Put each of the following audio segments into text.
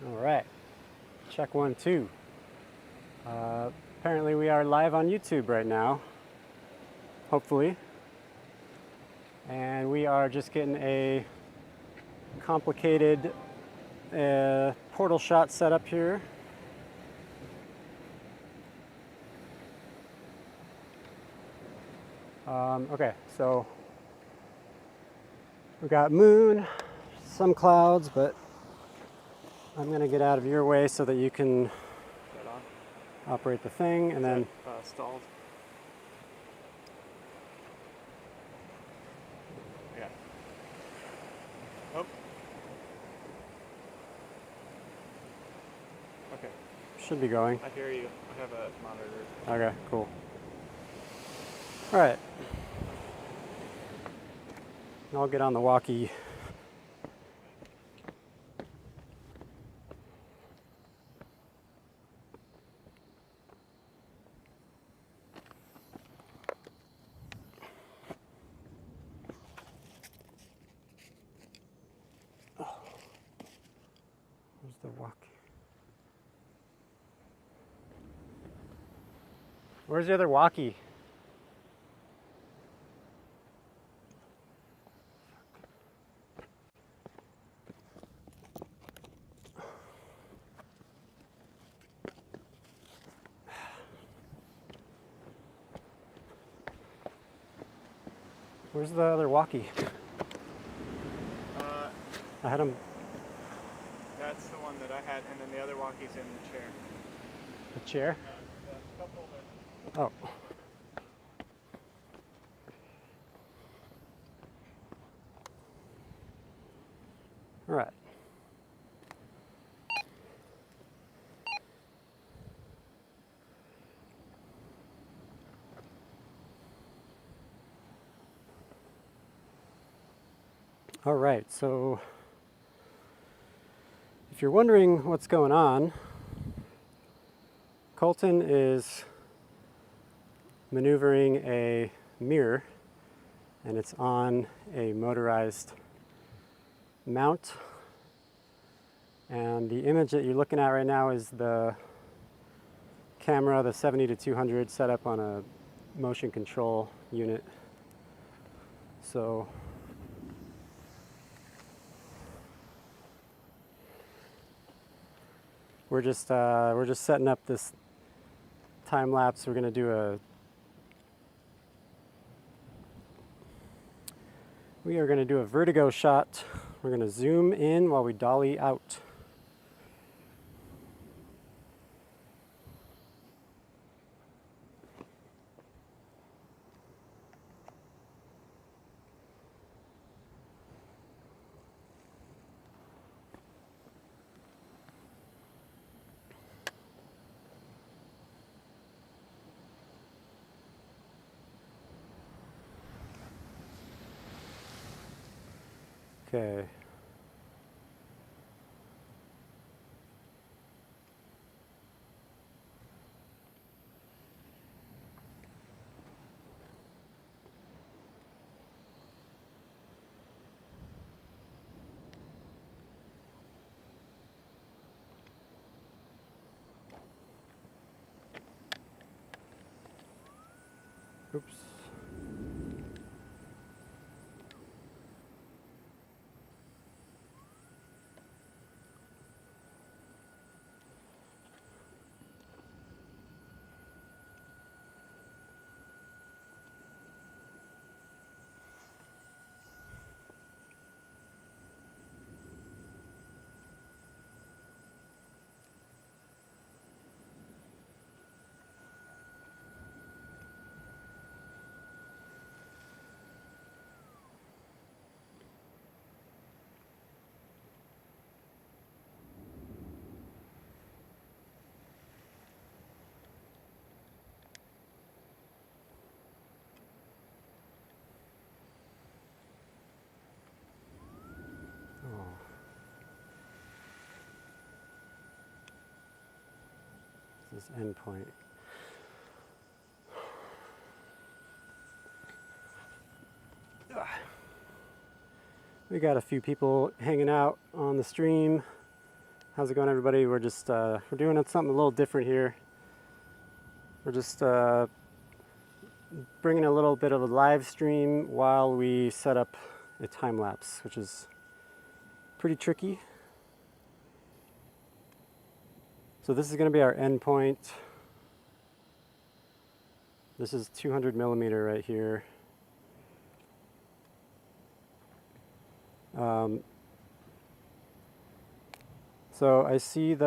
All right, check 1, 2. Apparently we are live on YouTube right now, hopefully. And we are just getting a complicated portal shot set up here. Okay, so we got moon, some clouds, but I'm gonna get out of your way so that you can operate the thing, and then stalled. Yeah. Oh. Okay. should be going. I hear you. I have a monitor. Okay, cool. All right. I'll get on the walkie. Where's the walkie? Where's the other walkie? Where's the other walkie? I had him. That's the one that I had, and then the other walkie's in the chair. The chair? The cup holder. Oh. All right. All right, so if you're wondering what's going on, Colton is maneuvering a mirror, and it's on a motorized mount. And the image that you're looking at right now is the camera, the 70-200, set up on a motion control unit. So we're just setting up this time lapse. We're going to do a vertigo shot. We're going to zoom in while we dolly out. Okay. Oops. This endpoint. We got a few people hanging out on the stream. How's it going, everybody? We're just we're doing something a little different here. We're just bringing a little bit of a live stream while we set up a time lapse, which is pretty tricky. So this is going to be our endpoint. This is 200 millimeter right here. So I see it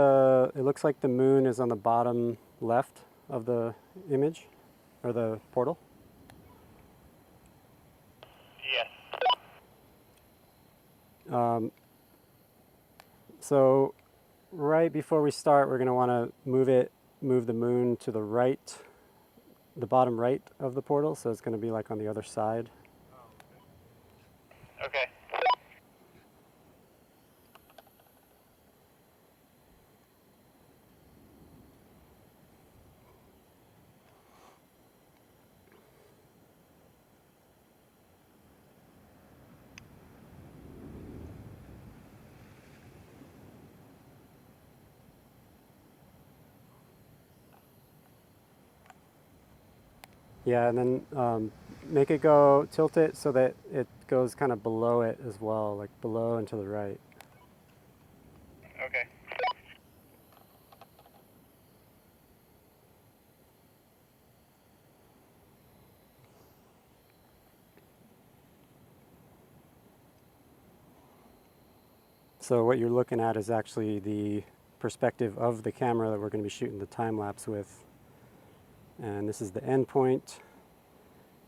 looks like the moon is on the bottom left of the image, or the portal. Yes. So right before we start, we're going to want to move the moon to the right, the bottom right of the portal. So it's going to be like on the other side. Okay. Yeah, and then tilt it so that it goes kind of below it as well, like below and to the right. Okay. So what you're looking at is actually the perspective of the camera that we're going to be shooting the time lapse with. And this is the end point.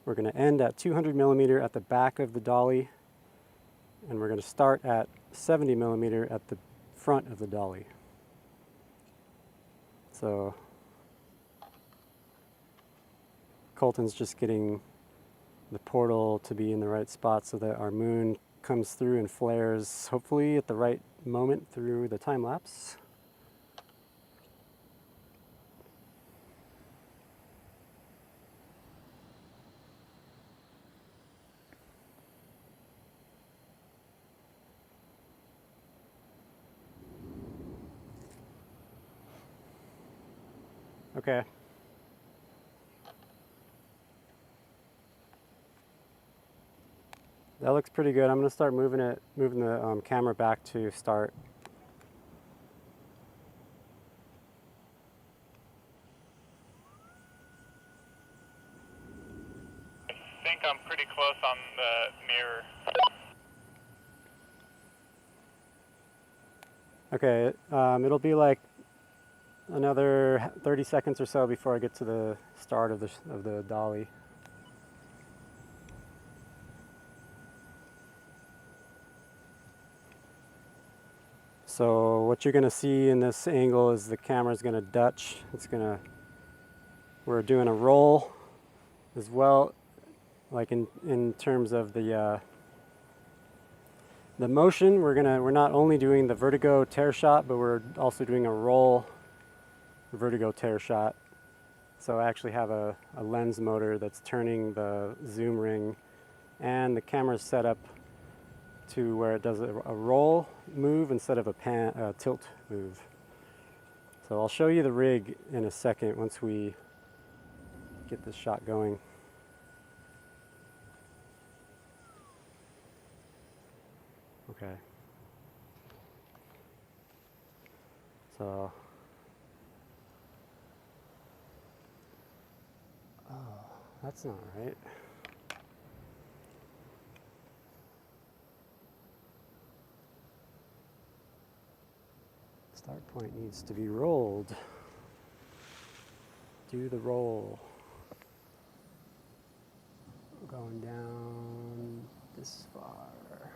We're going to end at 200 millimeter at the back of the dolly, and we're going to start at 70 millimeter at the front of the dolly. So Colton's just getting the portal to be in the right spot so that our moon comes through and flares, hopefully at the right moment through the time lapse. Okay. That looks pretty good. I'm going to start moving the camera back to start. I think I'm pretty close on the mirror. Okay, it'll be like another 30 seconds or so before I get to the start of the dolly. So what you're going to see in this angle is the camera's going to Dutch. We're doing a roll as well, like in terms of the motion. We're not only doing the vertigo tear shot, but we're also doing a roll vertigo tear shot. So I actually have a lens motor that's turning the zoom ring, and the camera's set up to where it does a roll move instead of a tilt move. So I'll show you the rig in a second once we get this shot going. Okay. So, oh, that's not right. Start point needs to be rolled. Do the roll. Going down this far.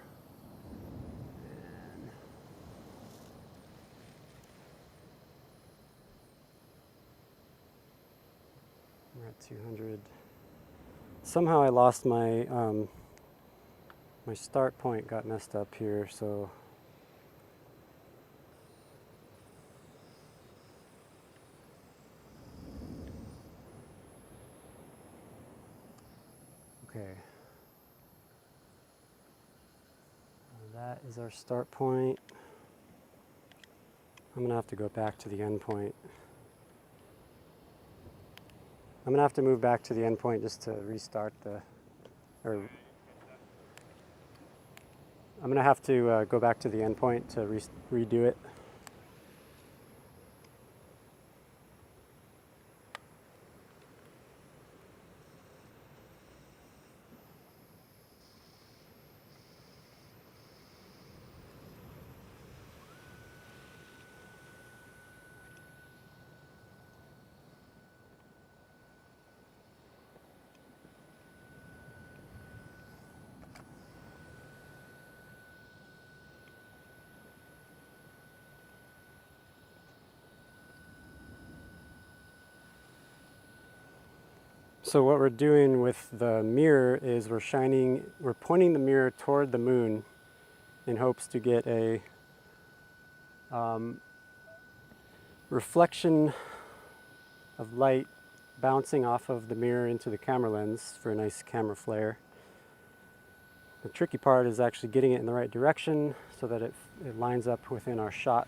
And we're at 200. Somehow I lost my my start point got messed up here, so okay. That is our start point. I'm gonna have to go back to the endpoint. I'm gonna have to move back to the endpoint just to restart the, or I'm gonna have to go back to the endpoint to redo it. So what we're doing with the mirror is we're pointing the mirror toward the moon in hopes to get a reflection of light bouncing off of the mirror into the camera lens for a nice camera flare. The tricky part is actually getting it in the right direction so that it lines up within our shot.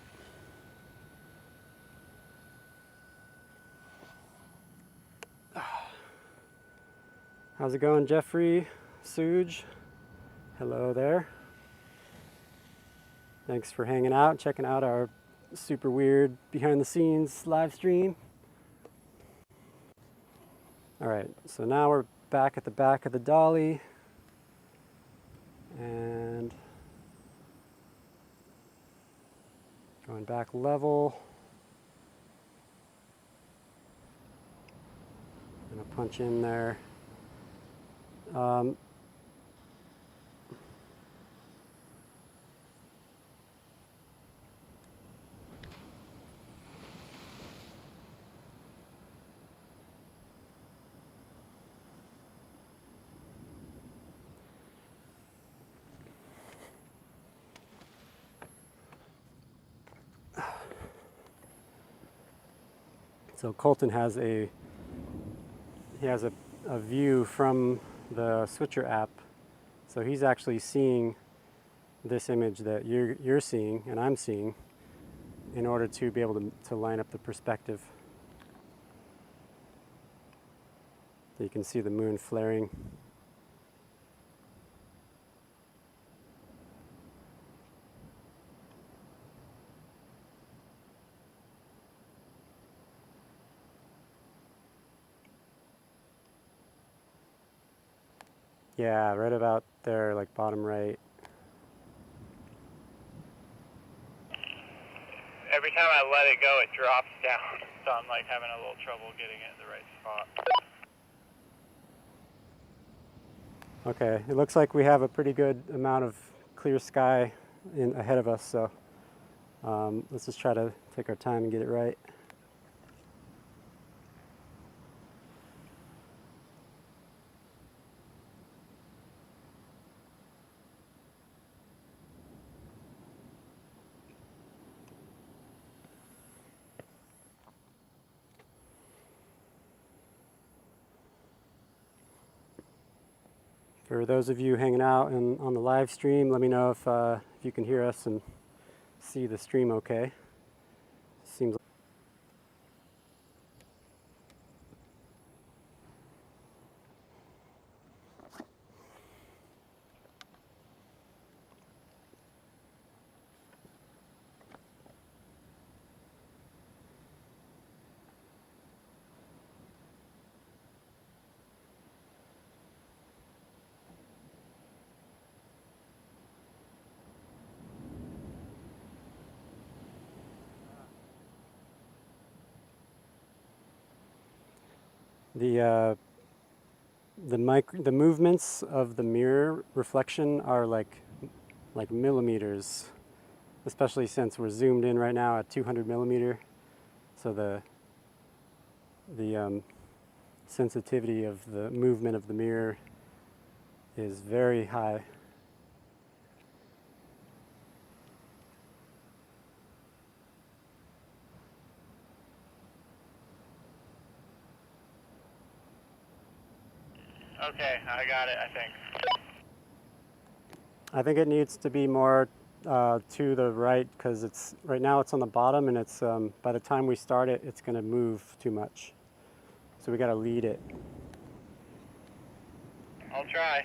How's it going, Jeffrey? Suj? Hello there. Thanks for hanging out, checking out our super weird behind the scenes live stream. All right, so now we're back at the back of the dolly. And going back level. I'm gonna punch in there. So Colton has a view from the switcher app, so he's actually seeing this image that you're seeing and I'm seeing in order to be able to line up the perspective. So you can see the moon flaring. Yeah, right about there, like bottom right. Every time I let it go, it drops down. So I'm like having a little trouble getting it in the right spot. Okay, it looks like we have a pretty good amount of clear sky ahead of us, so let's just try to take our time and get it right. For those of you hanging out on the live stream, let me know if you can hear us and see the stream okay. Seems like the movements of the mirror reflection are like millimeters, especially since we're zoomed in right now at 200 millimeter. So the sensitivity of the movement of the mirror is very high. Okay, I got it, I think. I think it needs to be more to the right, because it's right now it's on the bottom, and it's by the time we start it, it's going to move too much. So we got to lead it. I'll try.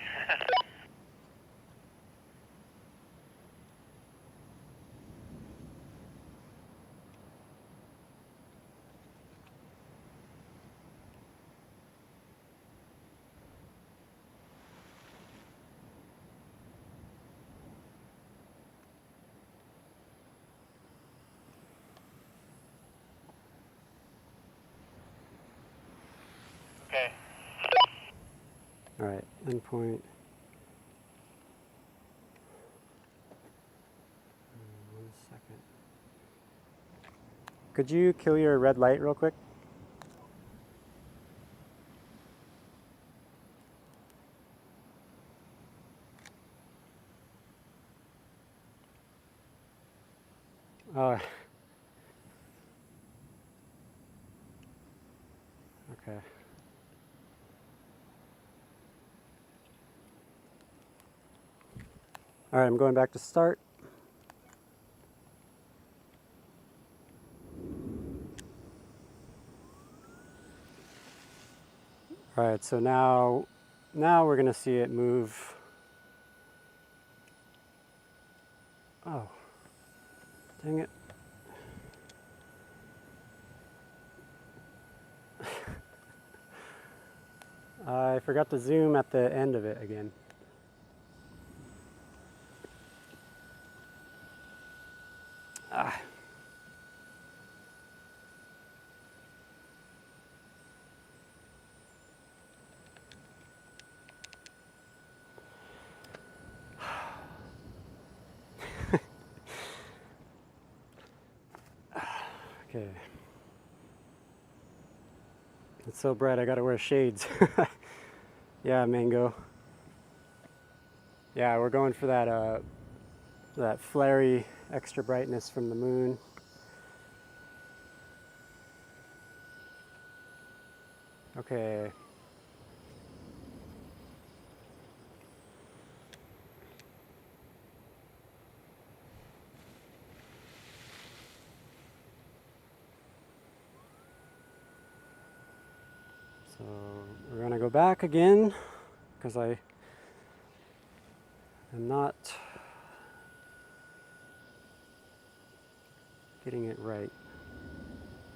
Okay. All right, endpoint. One second. Could you kill your red light real quick? Oh. Okay. All right, I'm going back to start. All right, so now we're going to see it move. Oh, dang it. I forgot to zoom at the end of it again. Ah. Okay. It's so bright I gotta wear shades. Yeah, Mango. Yeah, we're going for that flary extra brightness from the moon. Okay. So we're gonna go back again because I am not getting it right.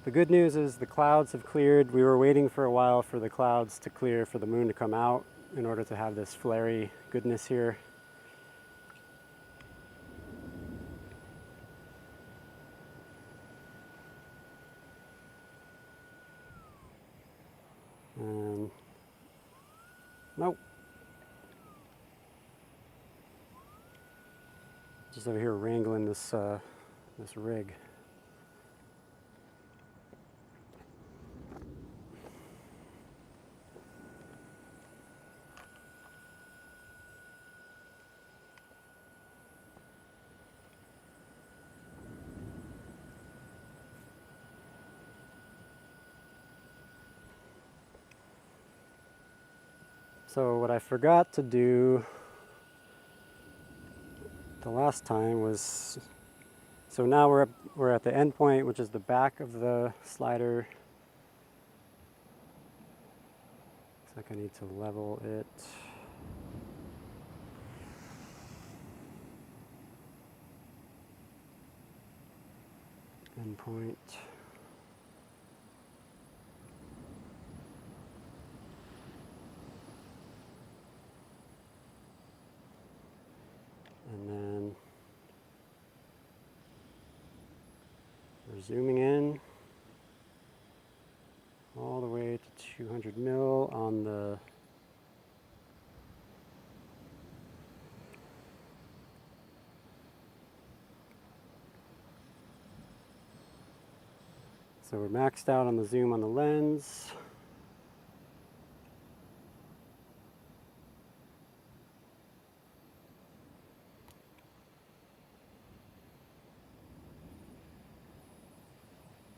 The good news is the clouds have cleared. We were waiting for a while for the clouds to clear for the moon to come out in order to have this flary goodness here. Nope. Just over here wrangling this rig. So what I forgot to do the last time was, so now we're at the end point, which is the back of the slider. Looks like I need to level it. End point. And then we're zooming in all the way to 200 mil on the so we're maxed out on the zoom on the lens.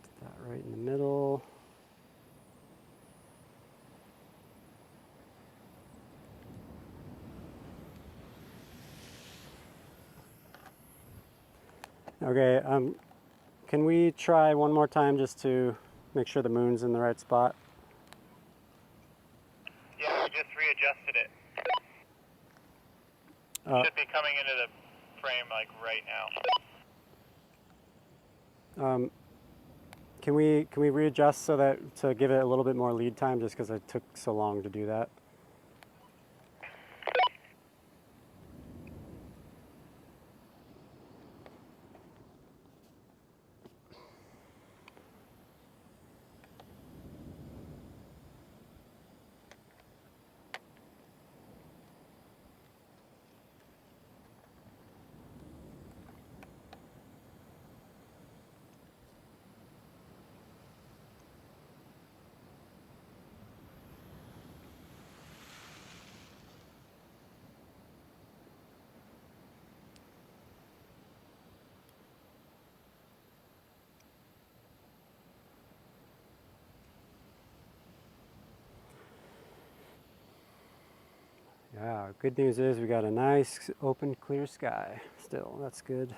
Put that right in the middle. Okay, can we try one more time just to make sure the moon's in the right spot? Yeah, I just readjusted it. Should be coming into the frame like right now. Can we readjust so that to give it a little bit more lead time, just because it took so long to do that? Yeah, good news is we got a nice open clear sky still. That's good.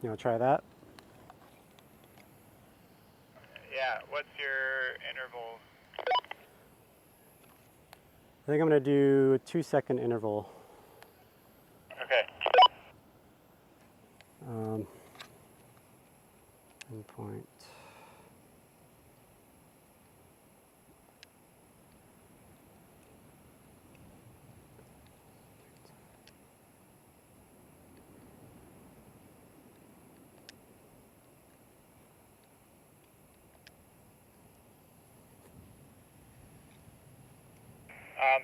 You want to try that? Yeah, what's your interval? I think I'm going to do a 2-second interval. Okay. Endpoint.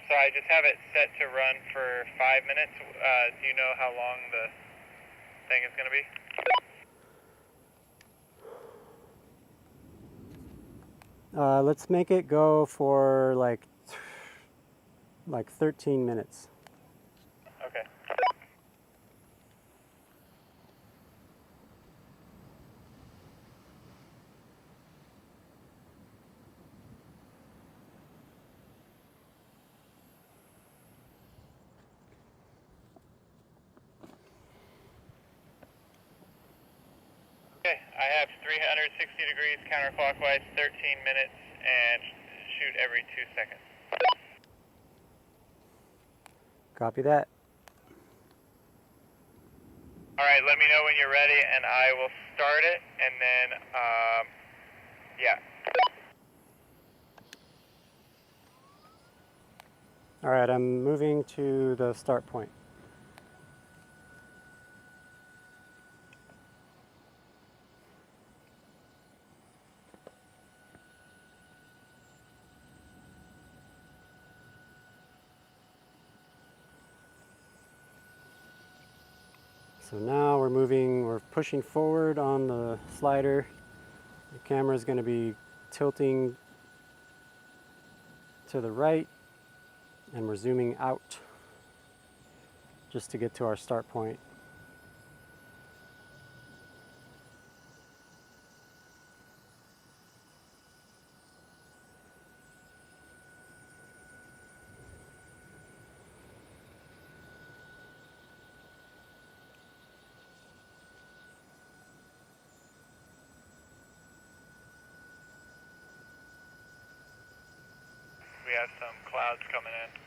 So I just have it set to run for 5 minutes. Do you know how long the thing is going to be? Let's make it go for like 13 minutes. Okay. Okay, I have 360 degrees counterclockwise, 13 minutes, and shoot every 2 seconds. Copy that. All right, let me know when you're ready, and I will start it, and then, yeah. All right, I'm moving to the start point. So now we're pushing forward on the slider. The camera is going to be tilting to the right and we're zooming out just to get to our start point. We have some clouds coming in.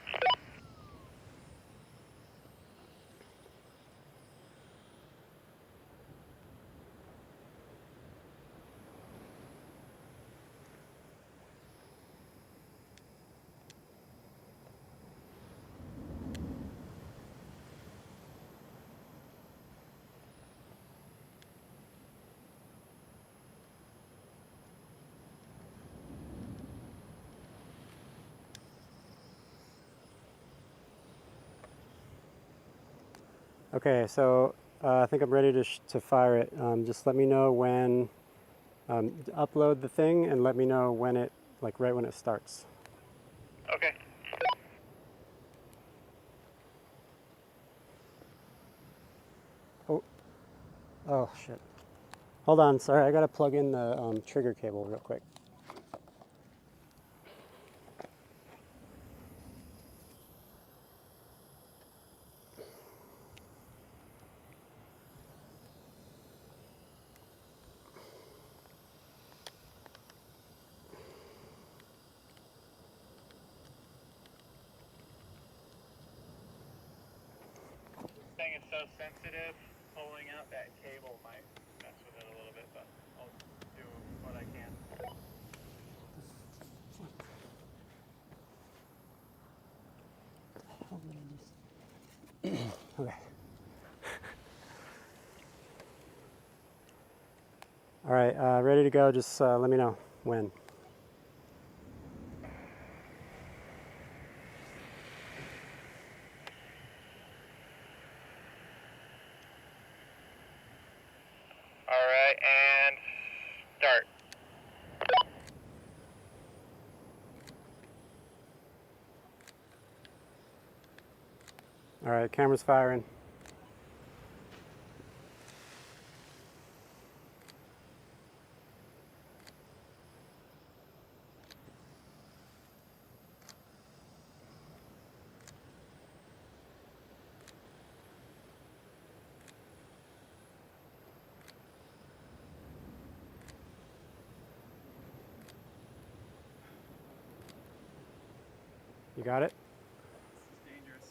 Okay, so I think I'm ready to fire it. Just let me know when, upload the thing and let me know when it, like right when it starts. Okay. Oh shit. Hold on, sorry, I gotta plug in the trigger cable real quick. Thing is so sensitive, pulling out that cable might mess with it a little bit, but I'll do what I can. Okay. All right, ready to go. Just let me know when. All right, and start. All right, camera's firing. You got it? This is dangerous.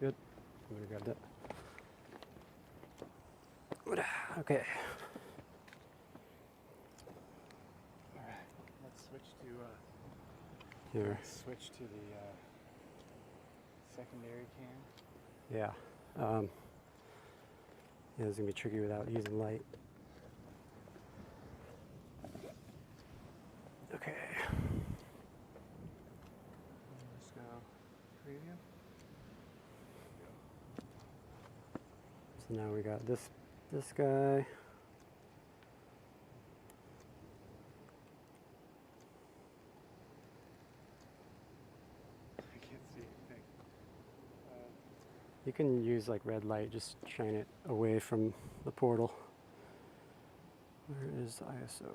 Good. I'm gonna grab that. Okay. All right, let's switch to Here. the secondary cam. Yeah. Yeah, it's gonna be tricky without using light. Okay. Let's go preview. So now we got this guy. I can't see anything. You can use like red light, just shine it away from the portal. Where is ISO?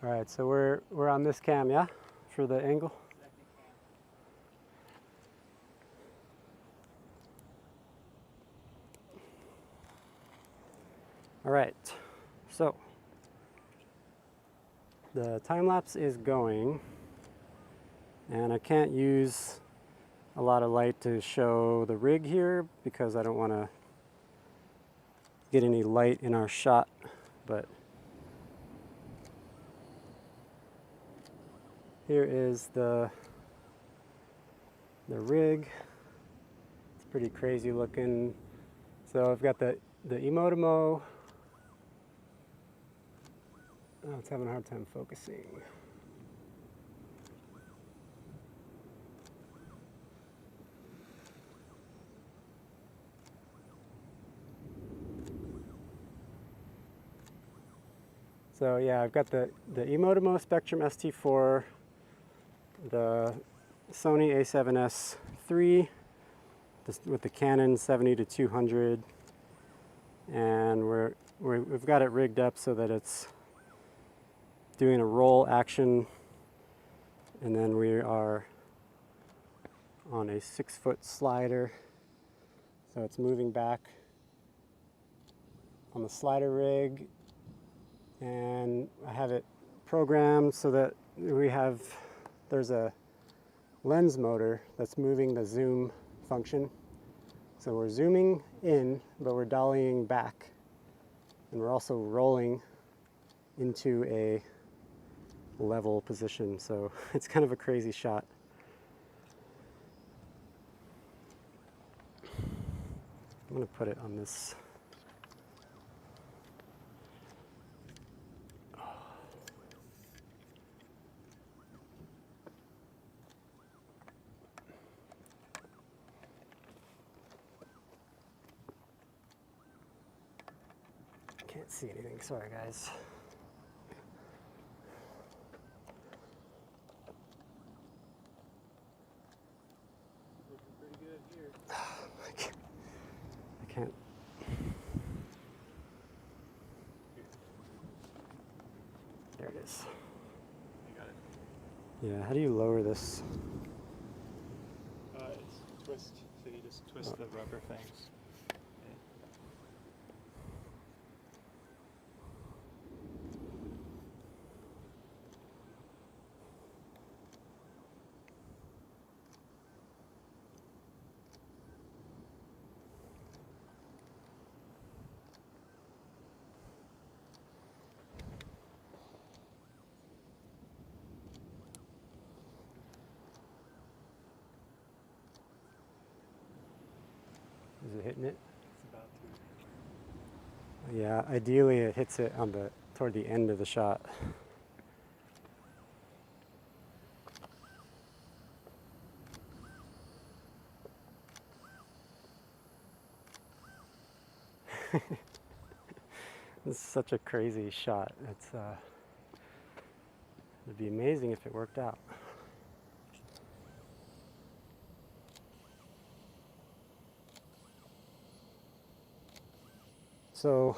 All right, so we're on this cam, yeah, for the angle. All right, so the time lapse is going, and I can't use a lot of light to show the rig here because I don't want to get any light in our shot, but here is the rig. It's pretty crazy looking. So I've got the Emotimo. Oh, it's having a hard time focusing. So yeah, I've got the Emotimo Spectrum ST4, the Sony A7S III, with the Canon 70-200, and we've got it rigged up so that it's doing a roll action, and then we are on a 6-foot slider, so it's moving back on the slider rig, and I have it programmed so that there's a lens motor that's moving the zoom function. So we're zooming in, but we're dollying back, and we're also rolling into a level position, so it's kind of a crazy shot. I'm going to put it on this. Can't see anything, sorry guys. Looking pretty good here. I can't. There it is. You got it. Yeah, how do you lower this? It's twist. So you just twist the rubber things. Is it hitting it? It's about to. Yeah, ideally it hits it on toward the end of the shot. This is such a crazy shot. It'd be amazing if it worked out. So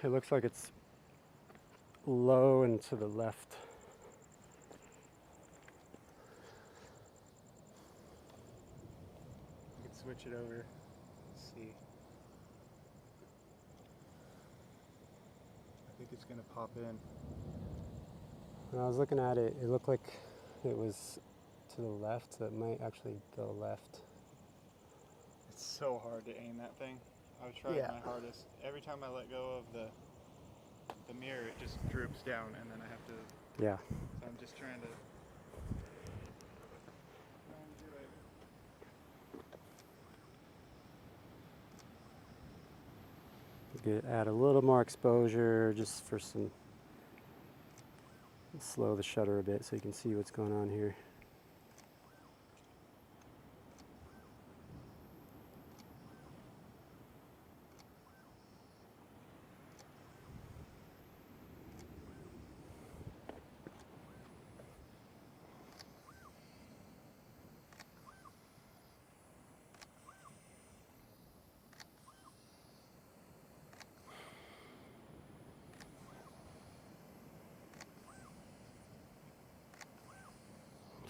it looks like it's low and to the left. You can switch it over. Let's see. I think it's gonna pop in. When I was looking at it, it looked like it was to the left, so it might actually go left. It's so hard to aim that thing. I was trying my hardest. Every time I let go of the mirror, it just droops down, and then I have to. Yeah. So I'm just trying to do it. Add a little more exposure just for some. Slow the shutter a bit so you can see what's going on here.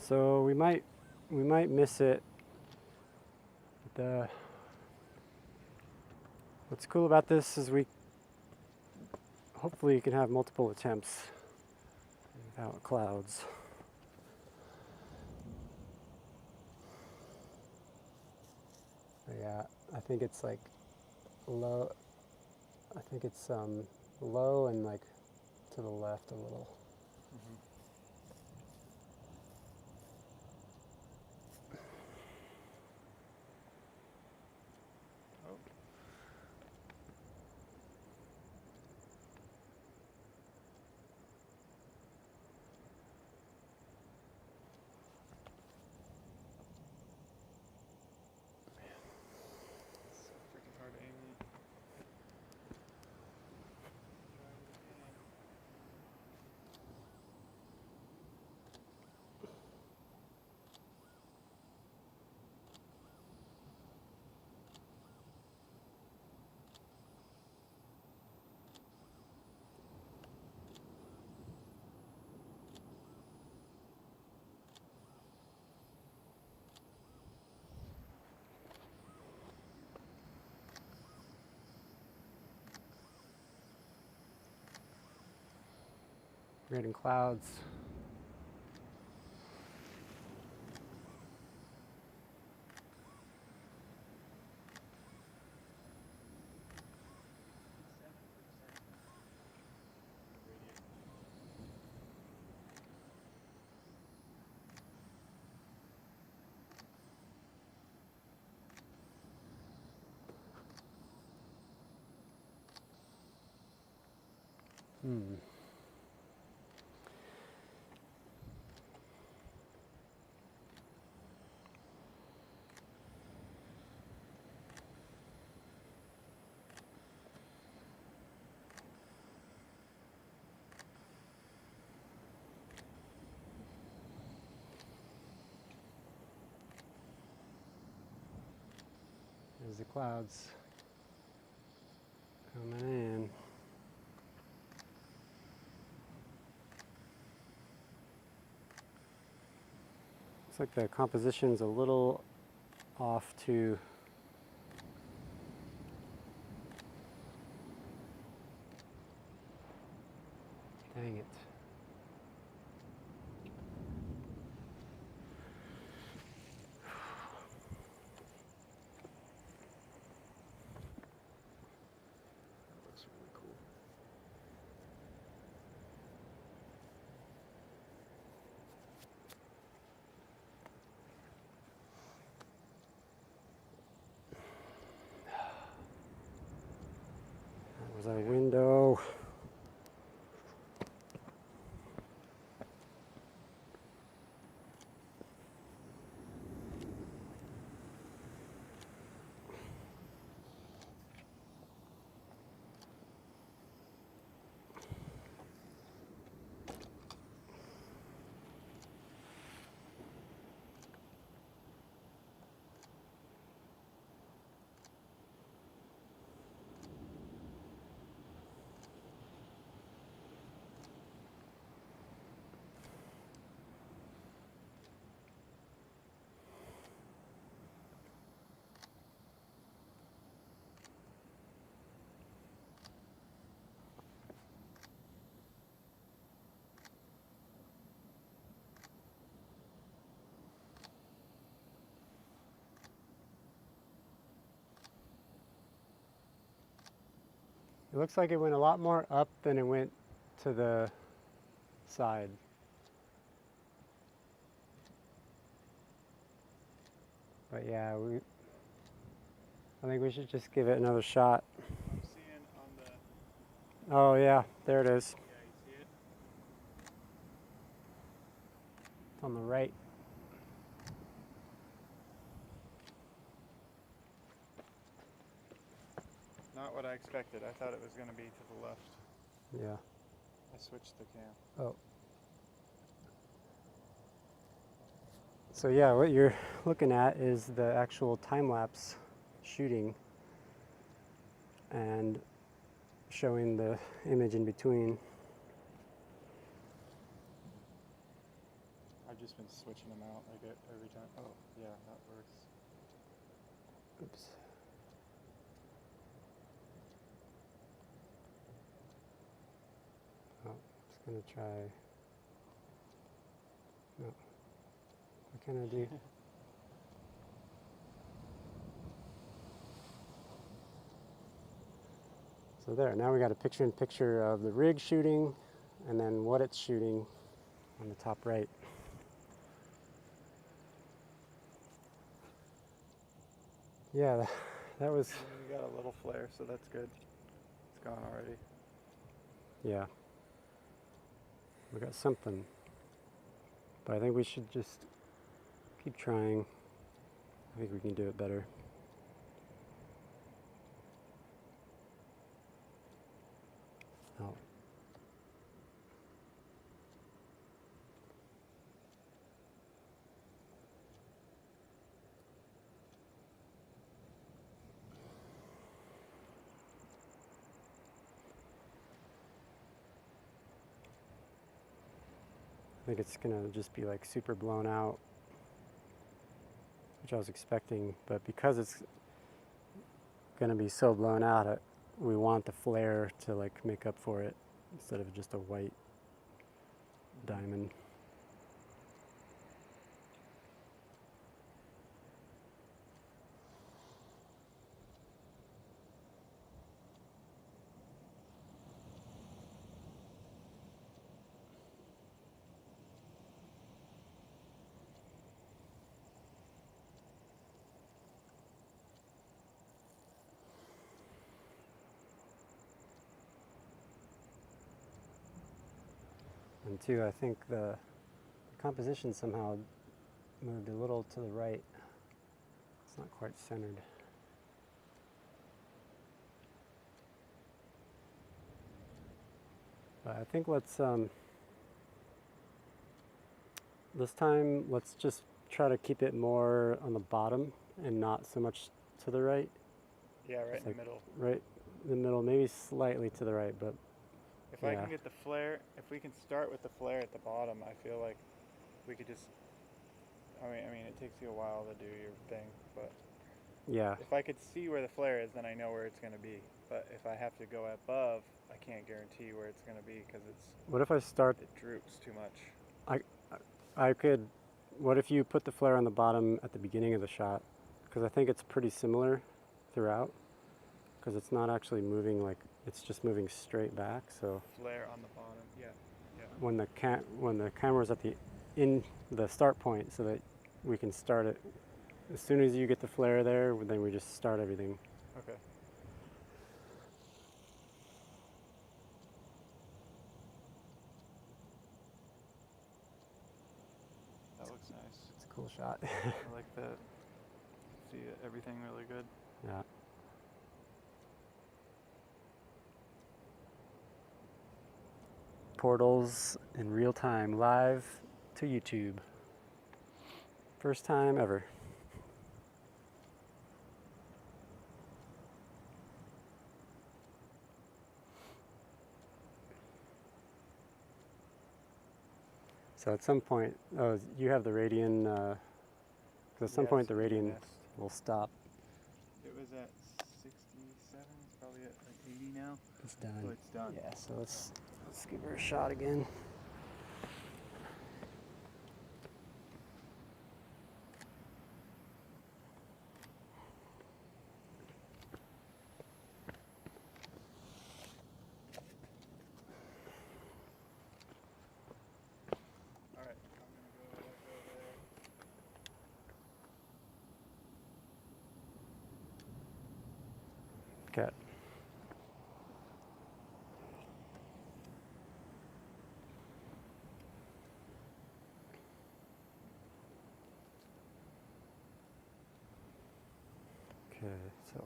So we might miss it. What's cool about this is hopefully you can have multiple attempts without clouds. But yeah, I think it's like low. I think it's low and like to the left a little. Mm-hmm. Creating clouds. Hmm. There's the clouds coming in. Looks like the composition's a little off too. Dang it. That looks really cool. That was our window. It looks like it went a lot more up than it went to the side. But yeah, I think we should just give it another shot. I'm seeing on the, Oh yeah, there it is. yeah, you see it? It's on the right. Not what I expected. I thought it was going to be to the left. Yeah. I switched the cam. Oh. So yeah, what you're looking at is the actual time-lapse shooting and showing the image in between. I've just been switching them out like every time. Oh, yeah, that works. Oops. Oh, just gonna try. No. What can I do? So there, now we got a picture-in-picture of the rig shooting and then what it's shooting on the top right. Yeah, that was, We got a little flare, so that's good. It's gone already. yeah. We got something. But I think we should just keep trying. I think we can do it better. Oh. I think it's gonna just be like super blown out, which I was expecting, but because it's gonna be so blown out, we want the flare to like make up for it instead of just a white diamond. And two, I think the composition somehow moved a little to the right. It's not quite centered. But I think this time let's just try to keep it more on the bottom and not so much to the right. Yeah, right It's in like the middle. Right in the middle, maybe slightly to the right, but If I yeah. can get the flare, if we can start with the flare at the bottom, I feel like we could just. I mean, it takes you a while to do your thing, but yeah. if I could see where the flare is, then I know where it's going to be. But if I have to go above, I can't guarantee where it's going to be because What if I start? it droops too much. I could. What if you put the flare on the bottom at the beginning of the shot? Because I think it's pretty similar throughout. Because it's not actually moving like it's just moving straight back. So Flare on the bottom, yeah. when the camera's at in the start point, so that we can start it as soon as you get the flare there, then we just start everything. Okay. That looks nice. It's a cool shot. I like that. See everything really good. Yeah. Portals in real time, live to YouTube. First time ever. So at some point, you have the radian. 'Cause at some point the radian will stop. It was at 67. It's probably at like 80 now. It's done. Oh, it's done. Yeah. So let's give her a shot again. All right. I'm gonna go there. Okay. Okay, so.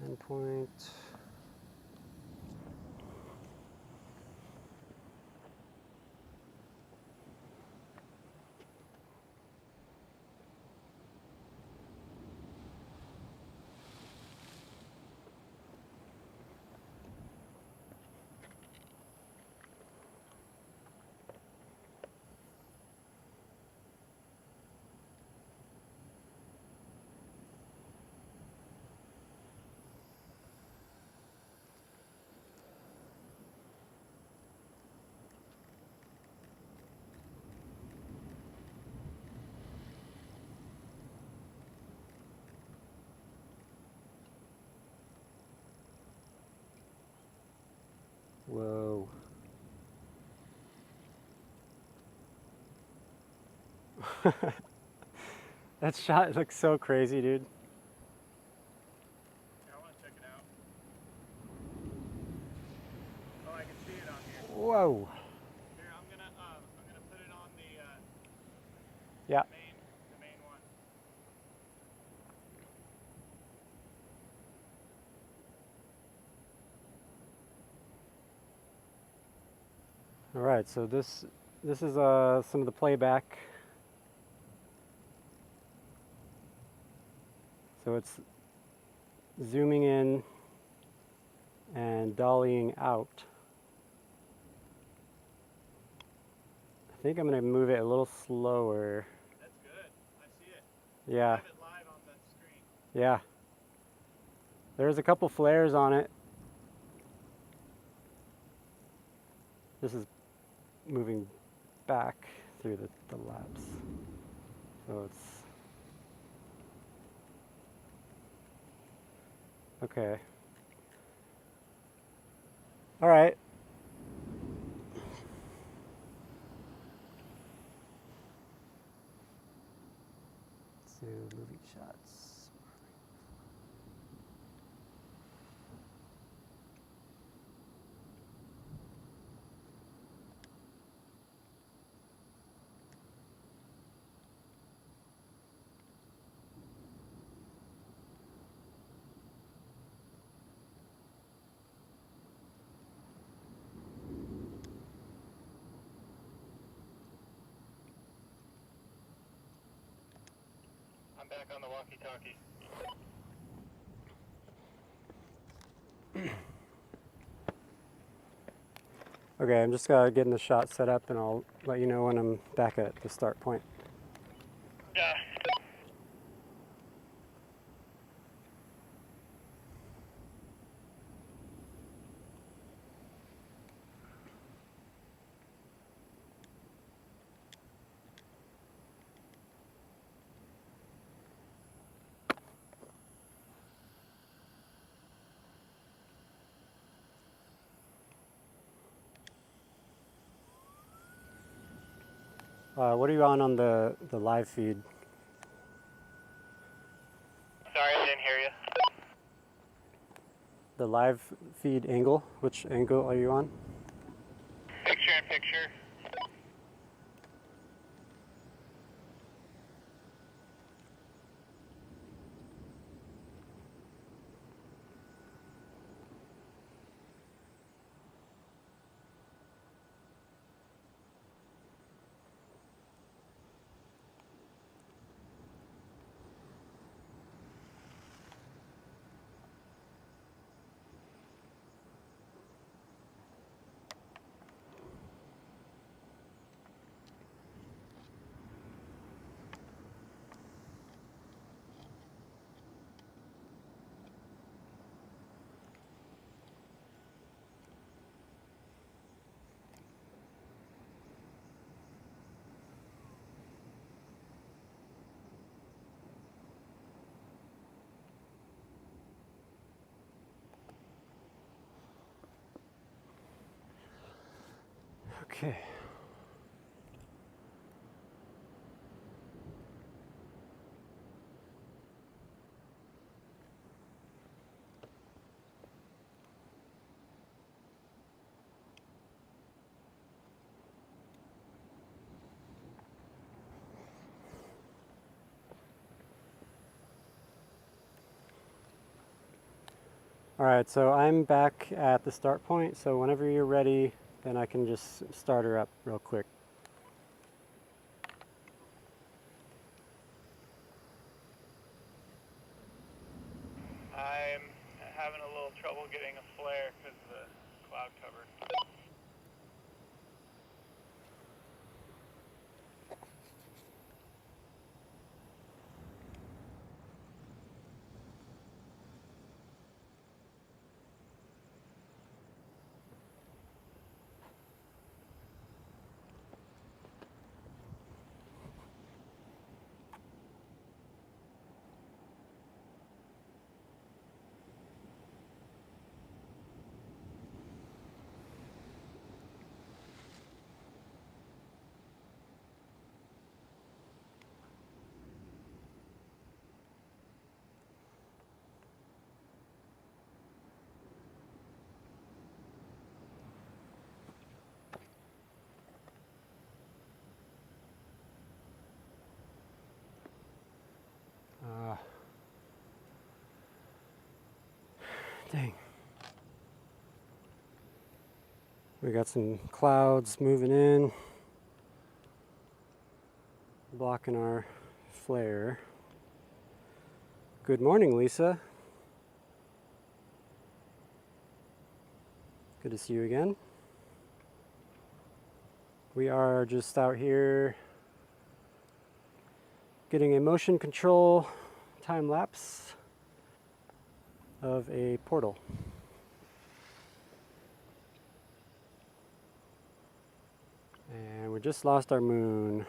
Endpoint. Whoa. That shot looks so crazy, dude. Yeah, I want to check it out. Oh, I can see it on here. Whoa. Here, I'm gonna put it on the Yeah. the main one. All right, so this is some of the playback. So zooming in and dollying out. I think I'm going to move it a little slower. That's good. I see it. Yeah, I have it live on the screen. yeah. There's a couple flares on it. This is moving back through the lapse. So it's okay. All right. Let's do movie shots. I'm back on the walkie-talkie. Okay, I'm just getting the shot set up, and I'll let you know when I'm back at the start point. Yeah. What are you on the live feed? Sorry, I didn't hear you. The live feed angle? Which angle are you on? Picture in picture. Okay. All right, so I'm back at the start point, so whenever you're ready, then I can just start her up real quick. I'm having a little trouble getting a flare because of the cloud cover. Dang. We got some clouds moving in, blocking our flare. Good morning, Lisa. Good to see you again. We are just out here getting a motion control time lapse of a portal. And we just lost our moon.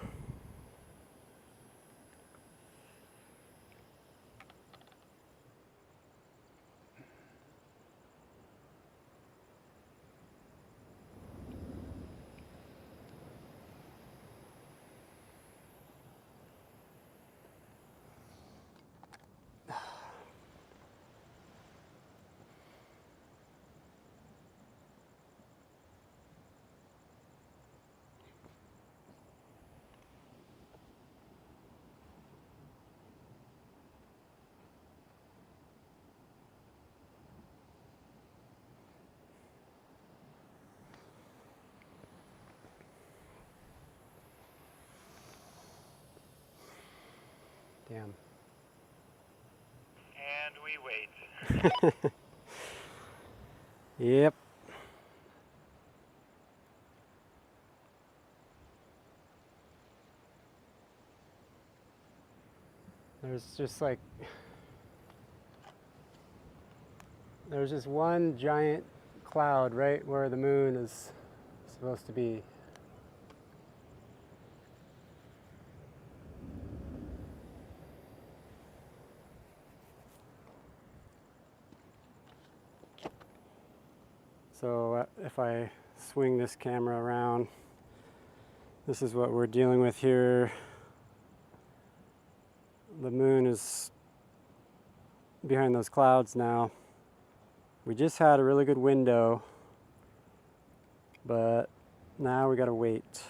Damn. And we wait. Yep. There's just one giant cloud right where the moon is supposed to be. So if I swing this camera around, this is what we're dealing with here. The moon is behind those clouds now. We just had a really good window, but now we gotta wait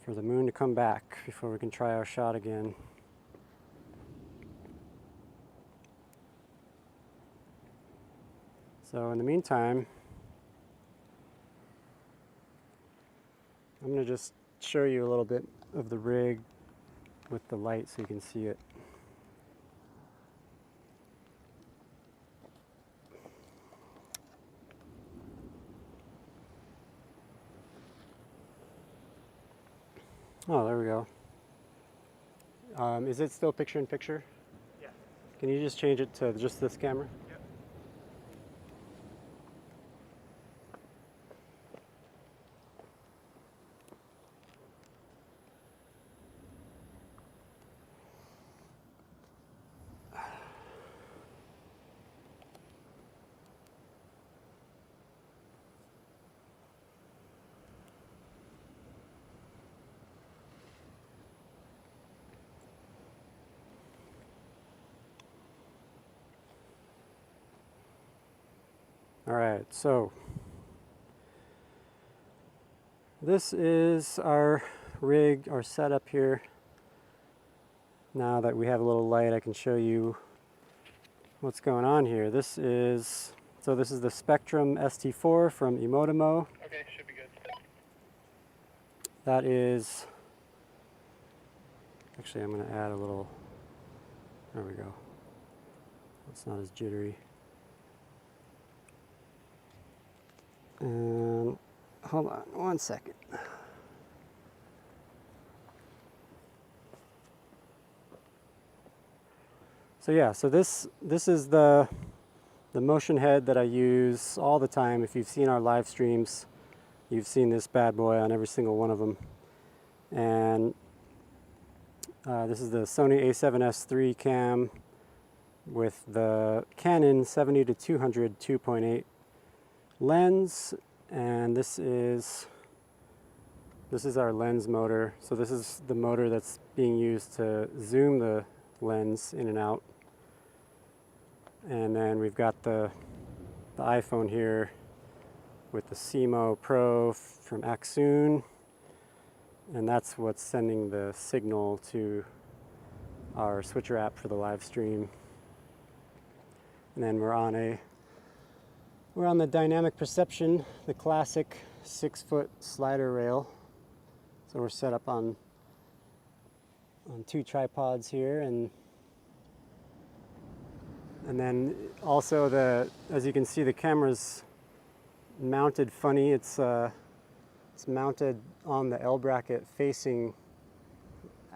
for the moon to come back before we can try our shot again. So in the meantime, I'm gonna just show you a little bit of the rig with the light so you can see it. Oh, there we go. Is it still picture in picture? Yeah. Can you just change it to just this camera? Yep. All right, so this is our rig, our setup here. Now that we have a little light, I can show you what's going on here. This is the Spectrum ST4 from Emotimo. Okay, should be good. That is, actually I'm going to add a little, there we go. It's not as jittery. And hold on one second. So yeah, so this is the motion head that I use all the time. If you've seen our live streams, you've seen this bad boy on every single one of them. And this is the Sony a7S III cam with the Canon 70-200 2.8 lens, and this is our lens motor. So this is the motor that's being used to zoom the lens in and out. And then we've got the iPhone here with the CMO Pro from Axoon, and that's what's sending the signal to our switcher app for the live stream. And then we're on the dynamic perception, the classic 6-foot slider rail. So we're set up on 2 tripods here, and And then also as you can see, the camera's mounted funny. It's mounted on the L bracket facing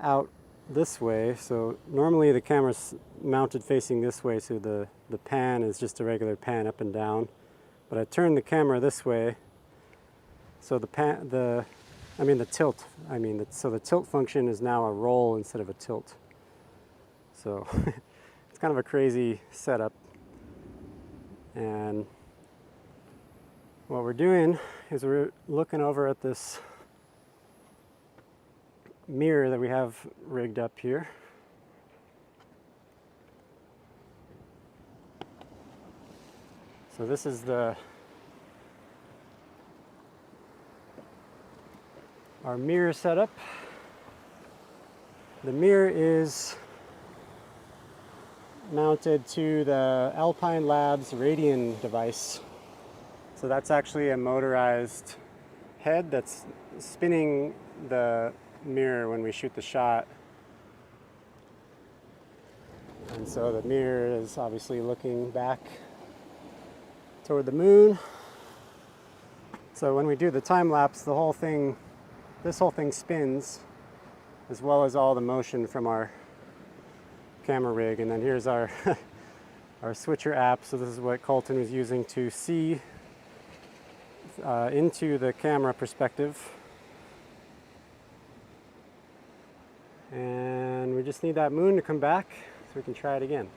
out this way. So normally the camera's mounted facing this way, so the pan is just a regular pan up and down. But I turned the camera this way, so the tilt. So the tilt function is now a roll instead of a tilt. So it's kind of a crazy setup. And what we're doing is we're looking over at this mirror that we have rigged up here. So this is our mirror setup. The mirror is mounted to the Alpine Labs Radian device. So that's actually a motorized head that's spinning the mirror when we shoot the shot. And so the mirror is obviously looking back toward the moon. So when we do the time lapse, this whole thing spins, as well as all the motion from our camera rig. And then here's our our switcher app. So this is what Colton was using to see into the camera perspective. And we just need that moon to come back so we can try it again.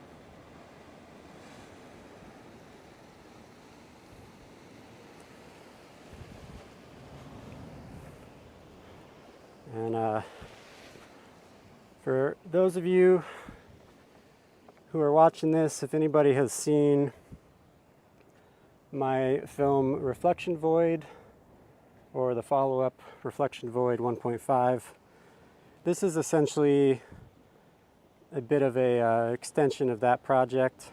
And for those of you who are watching this, if anybody has seen my film ReflectionVOID or the follow-up ReflectionVOID 1.5, this is essentially a bit of a extension of that project,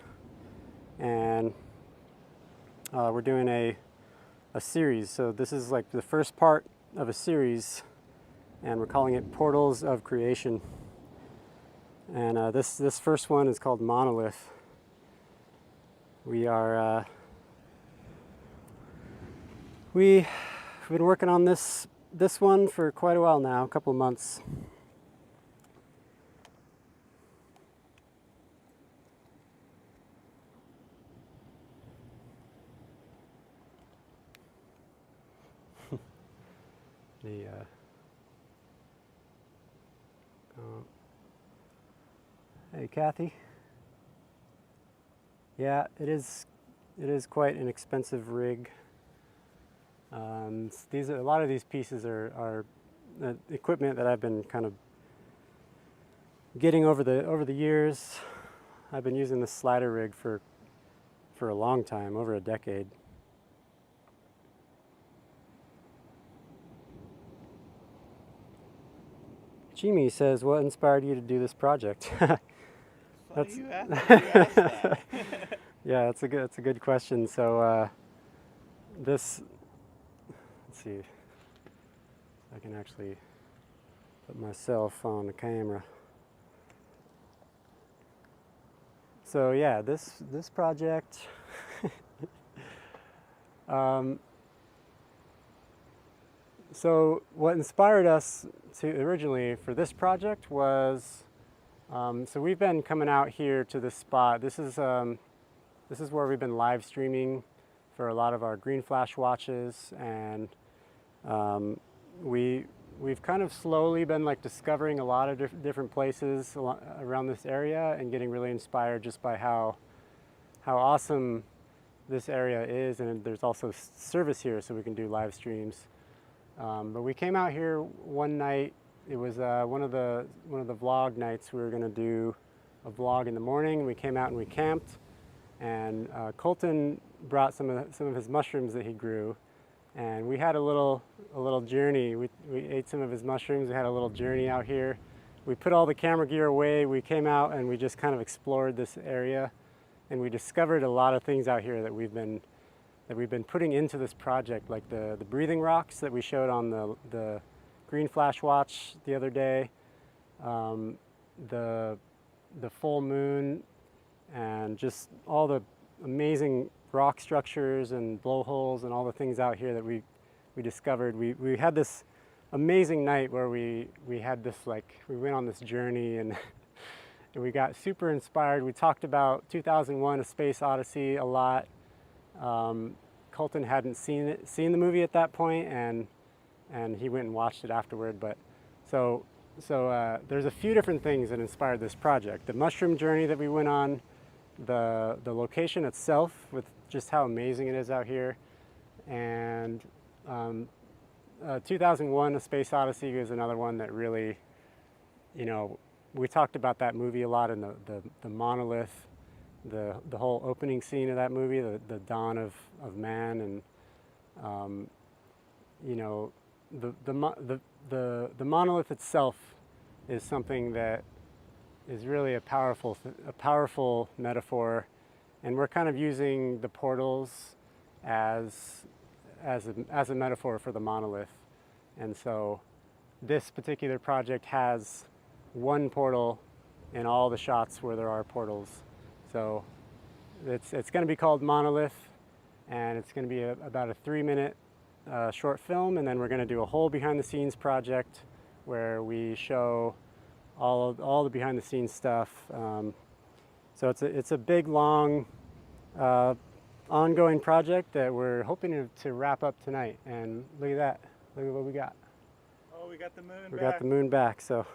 and we're doing a series. So this is like the first part of a series, and we're calling it Portals of Creation. And this first one is called Monolith. We've been working on this one for quite a while now, a couple of months. Hey, Kathy. Yeah, it is quite an expensive rig. A lot of these pieces are equipment that I've been kind of getting over the years. I've been using this slider rig for a long time, over a decade. Jimmy says, "What inspired you to do this project?" That's you asked that. Yeah, that's a good question. So let's see if I can actually put myself on the camera. So yeah, this project. So what inspired us originally for this project was, so we've been coming out here to this spot. This is where we've been live streaming for a lot of our green flash watches, and we've kind of slowly been like discovering a lot of different places around this area and getting really inspired just by how awesome this area is. And there's also service here, so we can do live streams. But we came out here one night. It was one of the vlog nights. We were going to do a vlog in the morning. We came out and we camped, and Colton brought some of his mushrooms that he grew, and we had a little journey. We ate some of his mushrooms. We had a little journey out here. We put all the camera gear away. We came out and we just kind of explored this area, and we discovered a lot of things out here that we've been putting into this project, like the breathing rocks that we showed on the green flash watch the other day, the full moon and just all the amazing rock structures and blowholes and all the things out here that we discovered. We had this amazing night where we had this, like, we went on this journey and and we got super inspired. We talked about 2001: A Space Odyssey a lot. Colton hadn't seen the movie at that point, and he went and watched it afterward. But so there's a few different things that inspired this project: the mushroom journey that we went on, the location itself with just how amazing it is out here, and 2001: A Space Odyssey is another one that really, we talked about that movie a lot, and the monolith, the whole opening scene of that movie, the dawn of man, and the monolith itself is something that is really a powerful metaphor, and we're kind of using the portals as a metaphor for the monolith. And so this particular project has one portal in all the shots where there are portals. So it's going to be called Monolith, and it's going to be about a 3-minute short film, and then we're going to do a whole behind the scenes project where we show all the behind the scenes stuff. So it's a big, long, ongoing project that we're hoping to wrap up tonight. And look at that. Look at what we got. Oh, we got the moon We back. got the moon back. So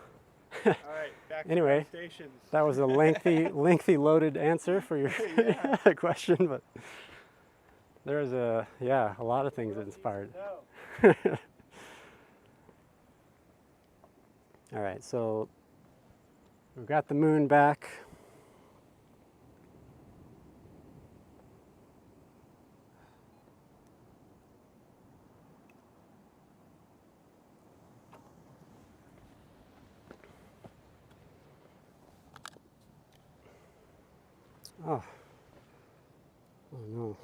All right, back anyway, to the stations. that was a lengthy loaded answer for your Yeah. question, but there's a lot of things that inspired. No. All right, so we've got the moon back. Oh no.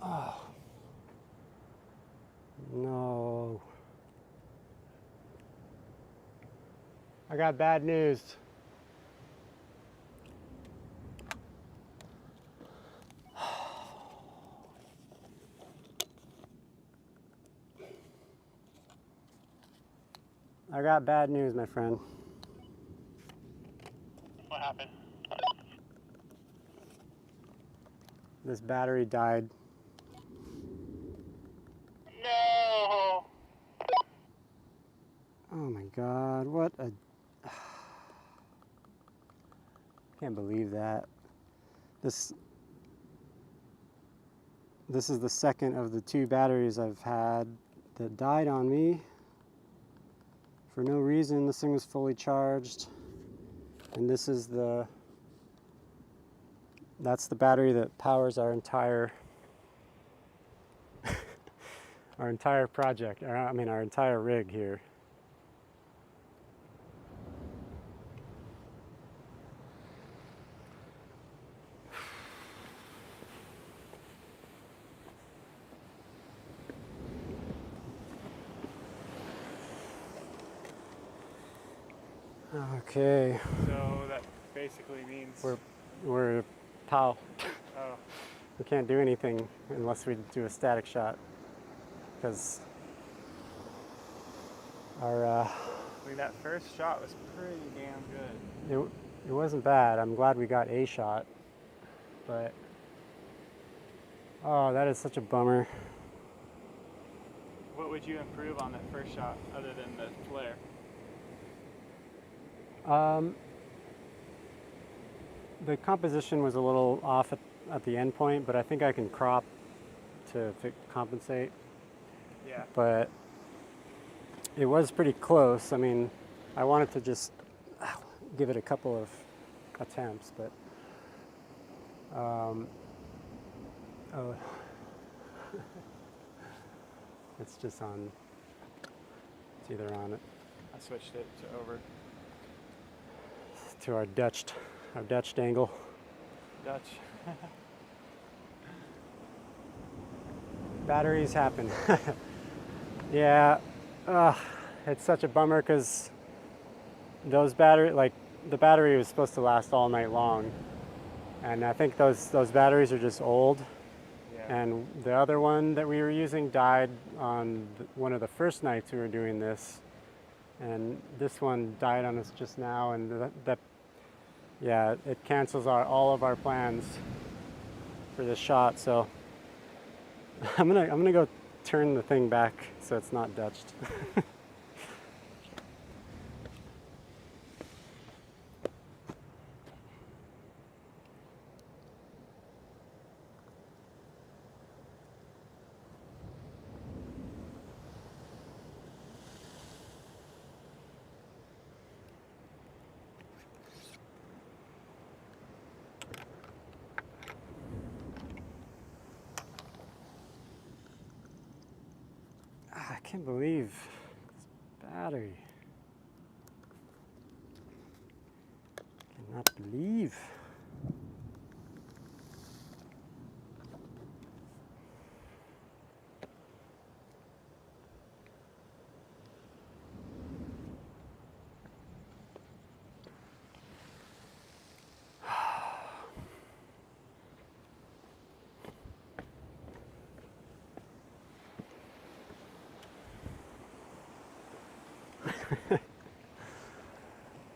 Oh. No. I got bad news. I got bad news, my friend. What happened? This battery died. No! Oh my God, what a... Can't believe that. This is the second of the 2 batteries I've had that died on me for no reason. This thing was fully charged, and this is that's the battery that powers our entire our entire project, our entire rig here. Okay, So that basically means we're pow. Oh, We can't do anything unless we do a static shot, because our I mean, that first shot was pretty damn good. it wasn't bad. I'm glad we got a shot, but oh, that is such a bummer. What would you improve on that first shot other than the flare? The composition was a little off at the end point, but I think I can crop to compensate. Yeah. But it was pretty close. I mean, I wanted to just give it a couple of attempts, but oh, it's just on. It's either on it I switched it to over to our Dutch angle. Dutch. Batteries happen. Yeah, it's such a bummer because those batteries, like the battery was supposed to last all night long, and I think those batteries are just old. Yeah. And the other one that we were using died on one of the first nights we were doing this, and this one died on us just now, and yeah, it cancels all of our plans for this shot. So I'm gonna go turn the thing back so it's not Dutched. I can't believe this battery. Cannot believe.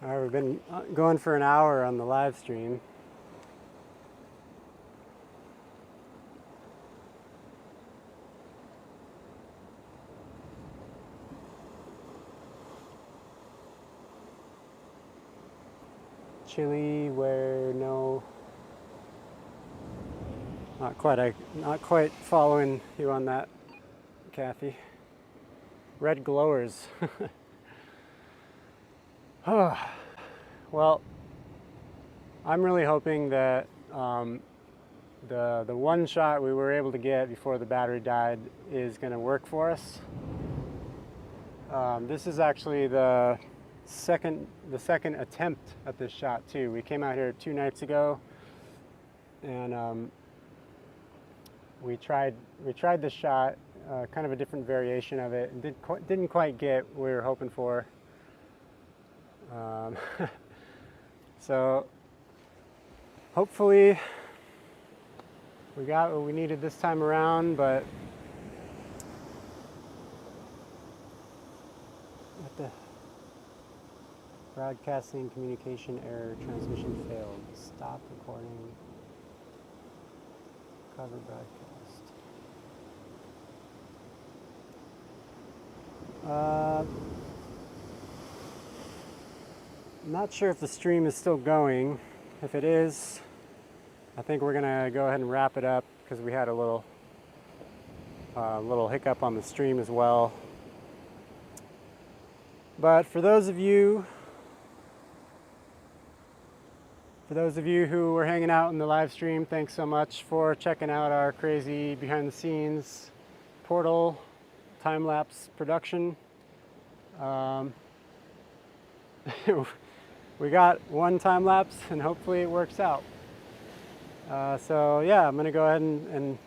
All right, we've been going for an hour on the live stream. Chili, where no, not quite following you on that, Kathy. Red glowers. Oh, well, I'm really hoping that the one shot we were able to get before the battery died is going to work for us. This is actually the second attempt at this shot too. We came out here 2 nights ago, and we tried this shot, kind of a different variation of it, and didn't quite get what we were hoping for. So hopefully we got what we needed this time around, but what the broadcasting communication error, transmission failed. Stop recording. Cover broadcast. I'm not sure if the stream is still going. If it is, I think we're gonna go ahead and wrap it up because we had a little hiccup on the stream as well. But for those of you who were hanging out in the live stream, thanks so much for checking out our crazy behind the scenes portal time-lapse production. We got one time lapse and hopefully it works out. So yeah, I'm gonna go ahead and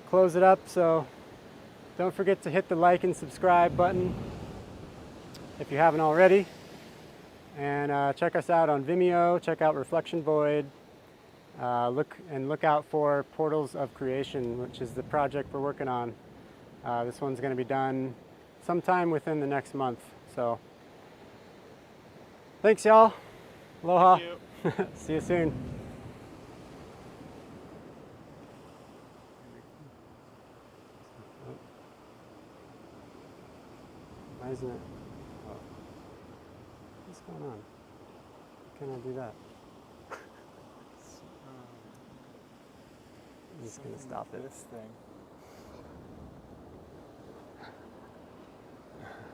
close it up. So don't forget to hit the like and subscribe button if you haven't already. And check us out on Vimeo, check out ReflectionVOID. Look out for Portals of Creation, which is the project we're working on. This one's gonna be done sometime within the next month. So thanks, y'all. Aloha. Thank you. See you soon. Why isn't it? Oh. What's going on? Can I do that? I'm just going to stop it. This thing.